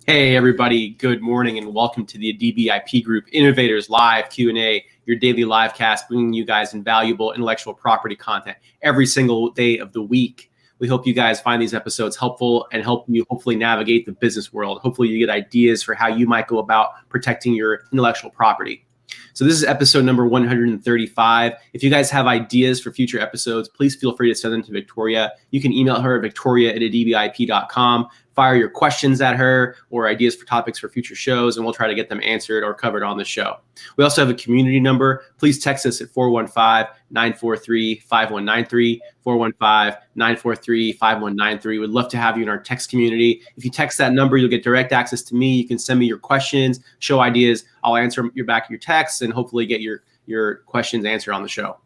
Hey everybody, good morning and welcome to the adibiip Group Innovators Live Q&A, your daily live cast bringing you guys invaluable intellectual property content every single day of the week. We hope you guys find these episodes helpful and help you hopefully navigate the business world. Hopefully you get ideas for how you might go about protecting your intellectual property. So this is episode number 135. If you guys have ideas for future episodes, please feel free to send them to Victoria. You can email her at victoria@adibiip.com. Fire your questions at her or ideas for topics for future shows, and we'll try to get them answered or covered on the show. We also have a community number. Please text us at 415-943-5193, 415-943-5193. We'd love to have you in our text community. If you text that number, you'll get direct access to me. You can send me your questions, show ideas. I'll answer your back your texts and hopefully get your questions answered on the show.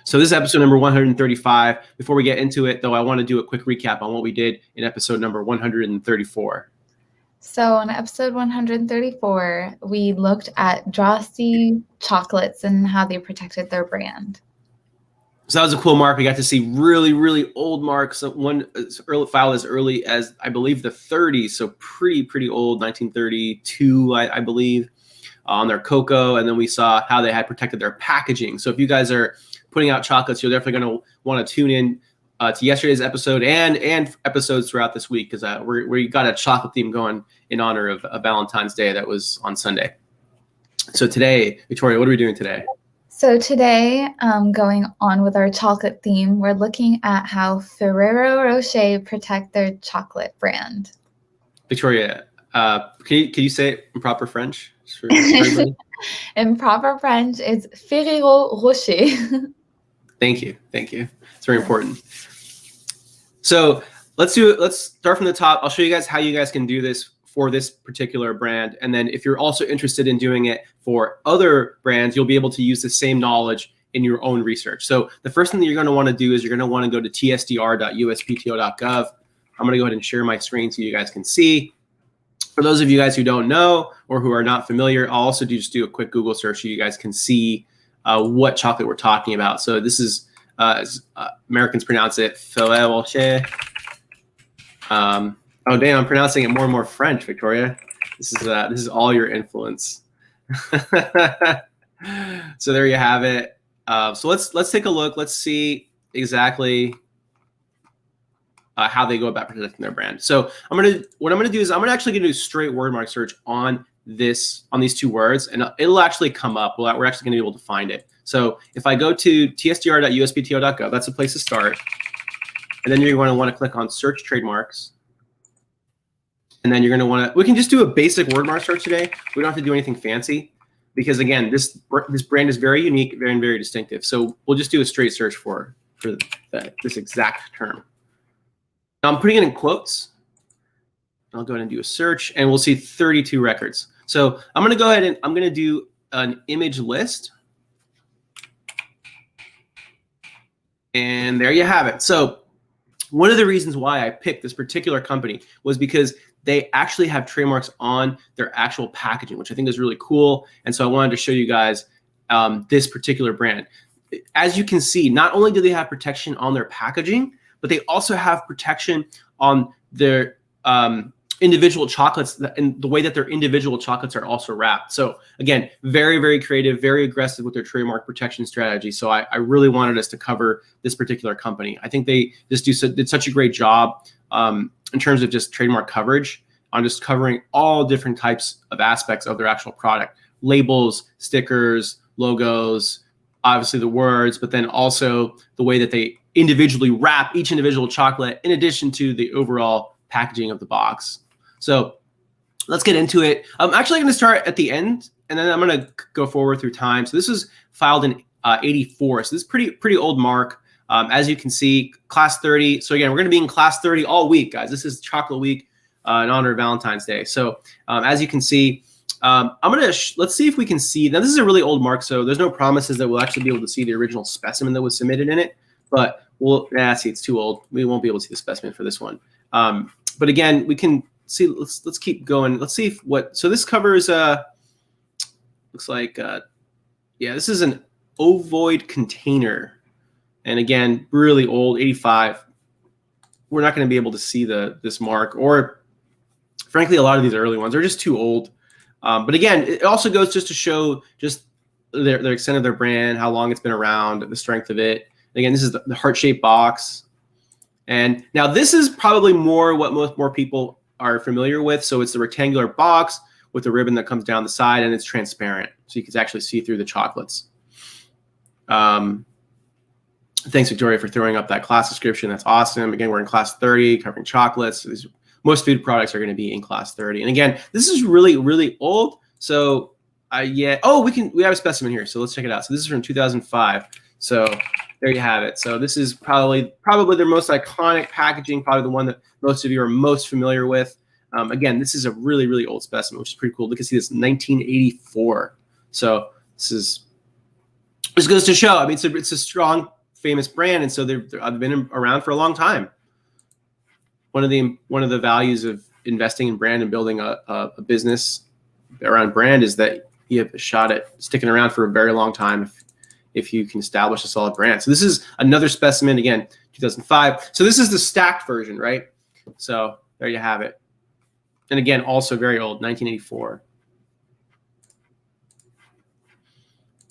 So this is episode number 135. Before we get into it, though, I want to do a quick recap on what we did in episode number 134. So on episode 134, we looked at Drosty chocolates and how they protected their brand. So that was a cool mark. We got to see really, really old marks. One file as early as, I believe, the 30s. So pretty old, 1932, I believe, on their cocoa. And then we saw how they had protected their packaging. So if you guys are putting out chocolates, you're definitely going to want to tune in to yesterday's episode and episodes throughout this week, because we got a chocolate theme going in honor of Valentine's Day that was on Sunday. So today, Victoria, what are we doing today? So today, going on with our chocolate theme, we're looking at how Ferrero Rocher protect their chocolate brand. Victoria, can you say it in proper French? For everybody? In proper French, it's Ferrero Rocher. Thank you. It's very important. So let's start from the top. I'll show you guys how you guys can do this for this particular brand. And then if you're also interested in doing it for other brands, you'll be able to use the same knowledge in your own research. So the first thing that you're going to want to do is you're going to want to go to tsdr.uspto.gov. I'm going to go ahead and share my screen so you guys can see. For those of you guys who don't know or who are not familiar, I'll also just do a quick Google search so you guys can see what chocolate we're talking about. So this is, as Americans pronounce it, Ferrero Rocher. Oh, damn, I'm pronouncing it more and more French, Victoria. This is all your influence. So there you have it. So let's take a look. Let's see exactly how they go about protecting their brand. So what I'm gonna do is I'm actually gonna do a straight word mark search on these two words, and it'll actually come up. We're actually gonna be able to find it. So if I go to tsdr.uspto.gov, that's a place to start. And then you're going to want to click on search trademarks. And then you're going to want to, we can just do a basic word mark search today. We don't have to do anything fancy because again, this brand is very unique, very distinctive. So we'll just do a straight search for this exact term. Now I'm putting it in quotes. I'll go ahead and do a search and we'll see 32 records. So I'm going to go ahead and I'm going to do an image list. And there you have it. So one of the reasons why I picked this particular company was because they actually have trademarks on their actual packaging, which I think is really cool. And so I wanted to show you guys this particular brand. As you can see, not only do they have protection on their packaging, but they also have protection on their individual chocolates and the way that their individual chocolates are also wrapped. So again, very creative, very aggressive with their trademark protection strategy. So I really wanted us to cover this particular company. I think they just did such a great job in terms of just trademark coverage on just covering all different types of aspects of their actual product. Labels, stickers, logos, obviously the words, but then also the way that they individually wrap each individual chocolate in addition to the overall packaging of the box. So let's get into it. I'm actually going to start at the end, and then I'm going to go forward through time. So this was filed in 84. So this is pretty old mark. As you can see, class 30. So again, we're going to be in class 30 all week, guys. This is Chocolate Week in honor of Valentine's Day. So as you can see, let's see if we can see. Now this is a really old mark, so there's no promises that we'll actually be able to see the original specimen that was submitted in it. But see, it's too old. We won't be able to see the specimen for this one. But again, we can see. Let's keep going. Let's see so this covers. Looks like yeah, this is an ovoid container. And again, really old, 85. We're not going to be able to see this mark, or frankly, a lot of these early ones are just too old. But again, it also goes just to show just their extent of their brand, how long it's been around, the strength of it. Again, this is the heart-shaped box. And now this is probably what more people are familiar with. So it's the rectangular box with the ribbon that comes down the side, and it's transparent. So you can actually see through the chocolates. Thanks, Victoria, for throwing up that class description. That's awesome. Again, we're in class 30, covering chocolates. Most food products are going to be in class 30. And again, this is really, really old. So we have a specimen here. So let's check it out. So this is from 2005. So there you have it. So this is probably their most iconic packaging, probably the one that most of you are most familiar with. Again, this is a really, really old specimen, which is pretty cool. Look, you can see this 1984. So this goes to show. I mean, it's a strong, famous brand, and so they've been around for a long time. One of the values of investing in brand and building a business around brand is that you have a shot at sticking around for a very long time if you can establish a solid brand. So this is another specimen, again, 2005. So this is the stacked version, right? So there you have it. And again, also very old, 1984.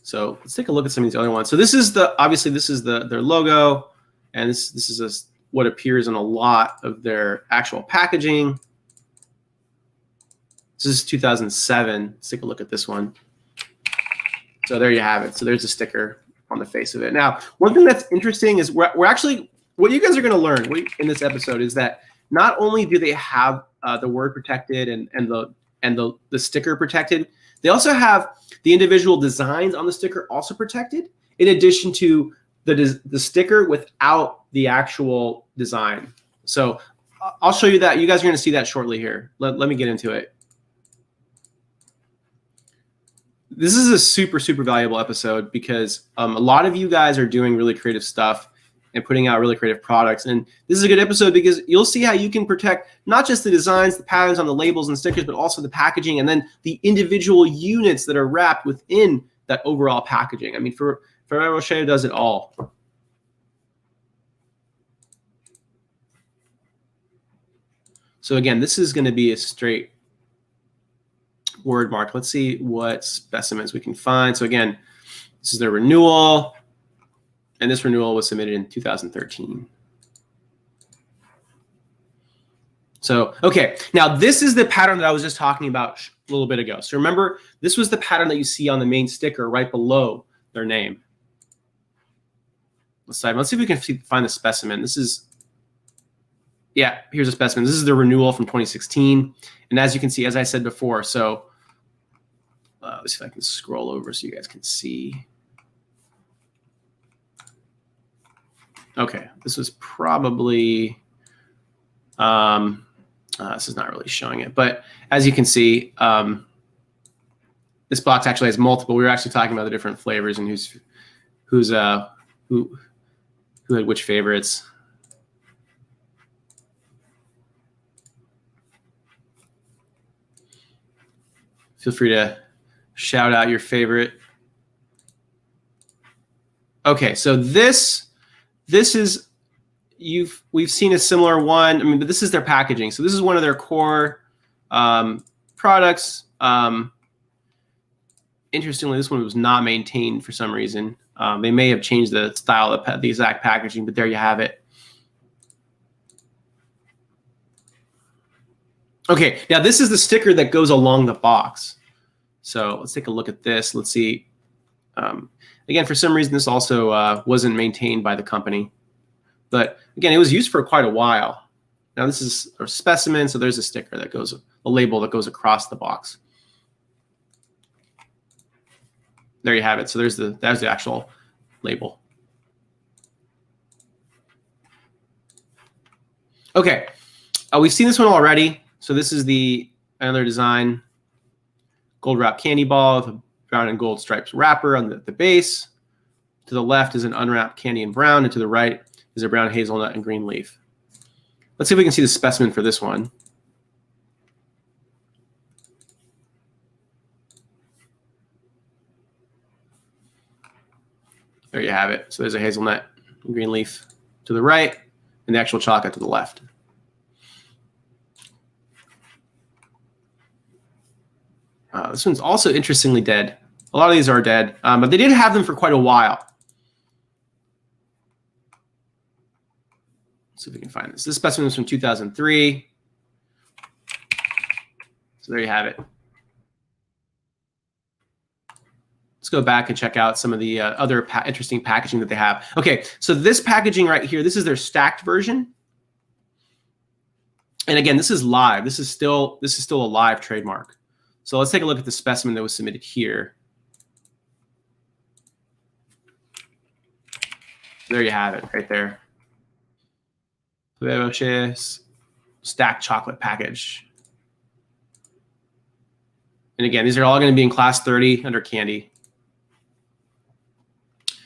So let's take a look at some of these other ones. So this is obviously this is their logo, and this is what appears in a lot of their actual packaging. This is 2007. Let's take a look at this one. So there you have it. So there's a sticker on the face of it. Now, one thing that's interesting is we're actually, what you guys are going to learn in this episode is that not only do they have the word protected and the sticker protected, they also have the individual designs on the sticker also protected, in addition to the sticker without the actual design. So I'll show you that. You guys are going to see that shortly here. Let me get into it. This is a super, super valuable episode because a lot of you guys are doing really creative stuff and putting out really creative products. And this is a good episode because you'll see how you can protect not just the designs, the patterns on the labels and stickers, but also the packaging and then the individual units that are wrapped within that overall packaging. I mean, Ferrero Rocher does it all. So again, this is going to be a straight word mark. Let's see what specimens we can find. So again, this is their renewal, and this renewal was submitted in 2013. So, okay, now this is the pattern that I was just talking about a little bit ago. So remember, this was the pattern that you see on the main sticker right below their name. Let's see if we can find the specimen. This is, yeah, here's a specimen. This is the renewal from 2016. And as you can see, as I said before, so let's see if I can scroll over so you guys can see. Okay, this was probably, this is not really showing it, but as you can see, this box actually has multiple. We were actually talking about the different flavors and who had which favorites. Feel free to shout out your favorite. Okay, so this is, we've seen a similar one. I mean, but this is their packaging. So this is one of their core products. Interestingly, this one was not maintained for some reason. They may have changed the style of the exact packaging, but there you have it. Okay, now this is the sticker that goes along the box. So let's take a look at this. Let's see. Again, for some reason, this also wasn't maintained by the company. But again, it was used for quite a while. Now this is a specimen, so there's a sticker that goes, a label that goes across the box. There you have it. So there's the actual label. Okay, we've seen this one already. So this is another design, gold wrapped candy ball with a brown and gold stripes wrapper on the base. To the left is an unwrapped candy in brown, and to the right is a brown hazelnut and green leaf. Let's see if we can see the specimen for this one. There you have it. So there's a hazelnut green leaf to the right, and the actual chocolate to the left. This one's also interestingly dead. A lot of these are dead, but they did have them for quite a while. Let's see if we can find this. This specimen is from 2003. So there you have it. Let's go back and check out some of the other interesting packaging that they have. Okay, so this packaging right here, this is their stacked version. And again, this is live. This is still a live trademark. So let's take a look at the specimen that was submitted here. There you have it, right there. Ferrero Rocher stacked chocolate package. And again, these are all going to be in class 30 under candy.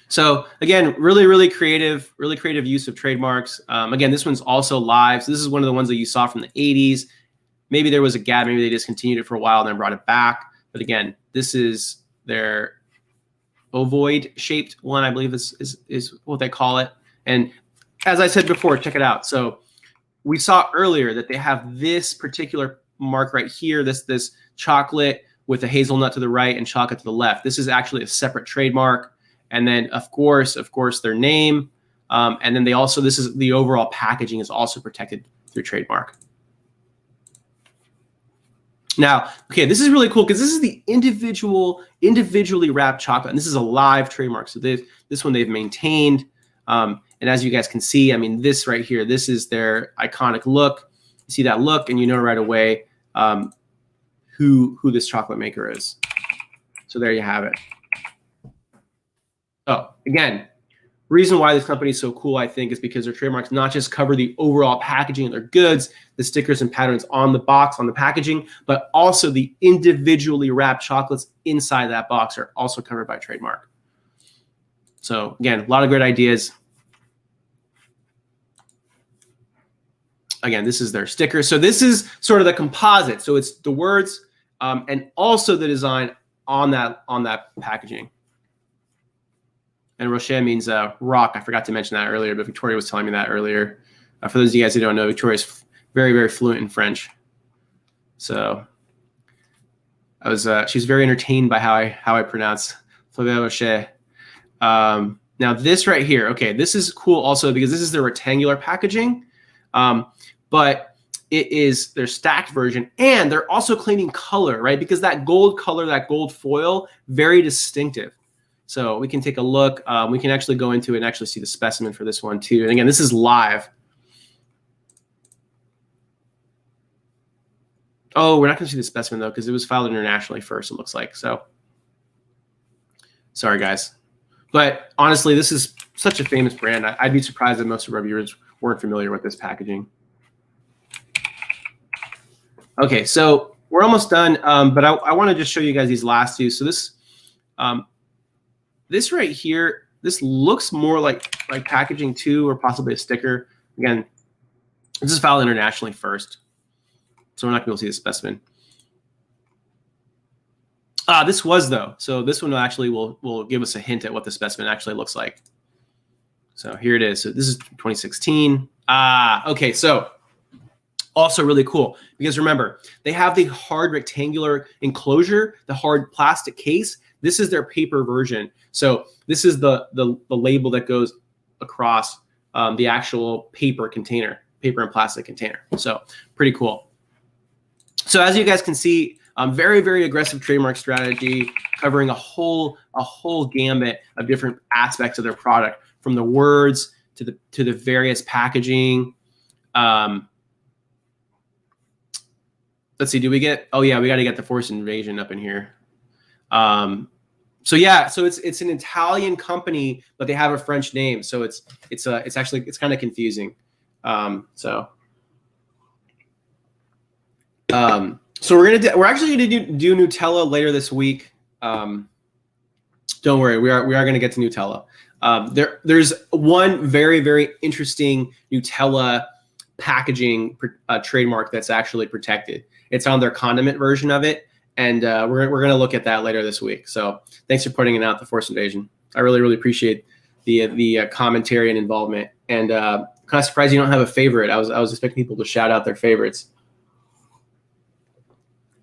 So again, really creative use of trademarks. Again, this one's also live. So this is one of the ones that you saw from the 80s. Maybe there was a gap. Maybe they discontinued it for a while and then brought it back. But again, this is their ovoid shaped one, I believe is what they call it. And as I said before, check it out. So we saw earlier that they have this particular mark right here, this chocolate with a hazelnut to the right and chocolate to the left. This is actually a separate trademark. And then of course, their name. And then this is the overall packaging is also protected through trademark. Now, okay, this is really cool because this is the individually wrapped chocolate, and this is a live trademark. So this one they've maintained. And as you guys can see, I mean, this right here, this is their iconic look. You see that look, and you know right away who this chocolate maker is. So there you have it. Oh, again, reason why this company is so cool, I think, is because their trademarks not just cover the overall packaging of their goods, the stickers and patterns on the box, on the packaging, but also the individually wrapped chocolates inside that box are also covered by trademark. So again, a lot of great ideas. Again, this is their sticker. So this is sort of the composite. So it's the words and also the design on that packaging. And Rocher means rock. I forgot to mention that earlier, but Victoria was telling me that earlier. For those of you guys who don't know, Victoria's very fluent in French. So she's very entertained by how I pronounce Ferrero Rocher. Now this right here, okay, this is cool also because this is their rectangular packaging, but it is their stacked version, and they're also claiming color, right? Because that gold color, that gold foil, very distinctive. So we can take a look. We can actually go into it and actually see the specimen for this one too. And again, this is live. Oh, we're not going to see the specimen though because it was filed internationally first, it looks like. So sorry, guys. But honestly, this is such a famous brand. I'd be surprised that most of our viewers weren't familiar with this packaging. Okay, so we're almost done, but I want to just show you guys these last two. So this right here, this looks more like packaging too, or possibly a sticker. Again, this is filed internationally first, so we're not going to see the specimen. This was though, so this one actually will give us a hint at what the specimen actually looks like. So here it is. So this is 2016. Okay, so also really cool because remember, they have the hard rectangular enclosure, the hard plastic case. This is their paper version. So this is the label that goes across the actual paper and plastic container. So pretty cool. So as you guys can see, very aggressive trademark strategy covering a whole gambit of different aspects of their product, from the words to the various packaging. Let's see, do we get? Oh yeah, we got to get the forced invasion up in here. So yeah, so it's an Italian company, but they have a French name, so it's kind of confusing. So we're actually gonna do Nutella later this week. Don't worry, we are gonna get to Nutella. There's one very interesting Nutella packaging trademark that's actually protected. It's on their condiment version of it. And we're going to look at that later this week. So thanks for putting it out, the Force Invasion. I really appreciate the commentary and involvement. And kind of surprised you don't have a favorite. I was expecting people to shout out their favorites.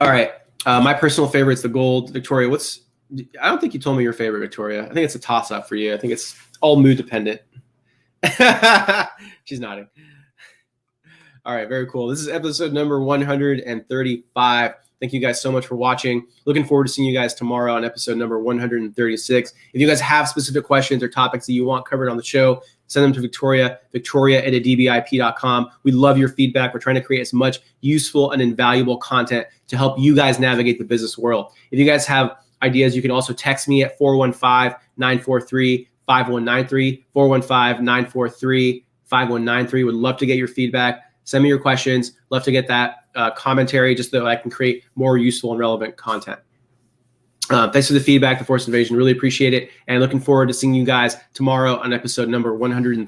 All right, my personal favorite's the gold. Victoria, I don't think you told me your favorite, Victoria. I think it's a toss-up for you. I think it's all mood dependent. She's nodding. All right, very cool. This is episode number 135. Thank you guys so much for watching. Looking forward to seeing you guys tomorrow on episode number 136. If you guys have specific questions or topics that you want covered on the show, send them to Victoria at adibiip.com. We love your feedback. We're trying to create as much useful and invaluable content to help you guys navigate the business world. If you guys have ideas, you can also text me at 415-943-5193, 415-943-5193. Would love to get your feedback. Send me your questions. Love to get that commentary just so that I can create more useful and relevant content. Thanks for the feedback, The Forced Invasion. Really appreciate it. And looking forward to seeing you guys tomorrow on episode number 100.